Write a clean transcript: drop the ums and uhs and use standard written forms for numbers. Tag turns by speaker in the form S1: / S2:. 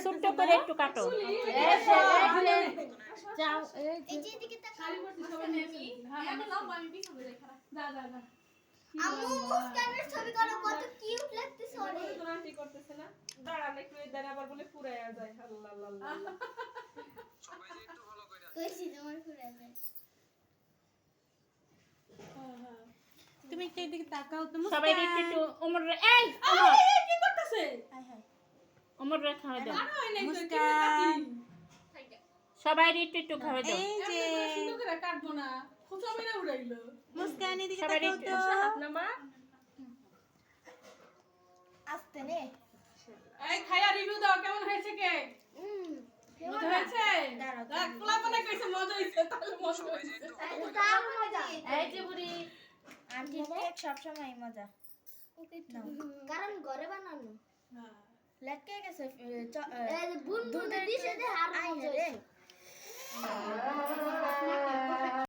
S1: ছোট্ট করে একটু কাটো।
S2: যাও
S3: এই যে এদিকে তাকাও আম্মু মুস্কানের ছবি করো কত কিউট লাগতেছে ওরে
S4: কি করতেছে না দাঁড়ান একটু এই দাঁড়া আবার বলে পুরাইয়া যায় আল্লাহ আল্লাহ
S5: সবাই যে একটু ভালো করে
S3: কইছি তোমার পুরা যায়
S2: তুমি একটু এদিকে তাকাও তো
S1: সবাই একটু একটু ওমর এই
S4: কি করতেছে
S1: ওমর খাওয়া দাও।
S2: মুস্কান
S1: সবাই একটু একটু খাওয়া দাও।
S2: এই যে
S4: সুন্দর করে কাটবো না খোঁচা মেরে উড়াইলো
S2: মুস্কান এদিকে
S1: সবাই
S2: তাকাও
S1: একটু-
S2: তো
S4: হাত নামা
S3: আস্তে নে
S4: এই খায়া রিভিউ দাও কেমন হয়েছে কেক মজা হয়েছে দেখ পোলা মনে কইছে মজা হইছে তাহলে মজা
S5: সবাই যে
S4: হইছে
S5: একটু
S3: দাও মজা
S2: এই যে বুড়ি
S3: আন্টি কেক সব সময় মজা কারণ ঘরে বানানো
S2: লটকে গেছে
S3: বুন বুন দিছে যে হার মজা হইছে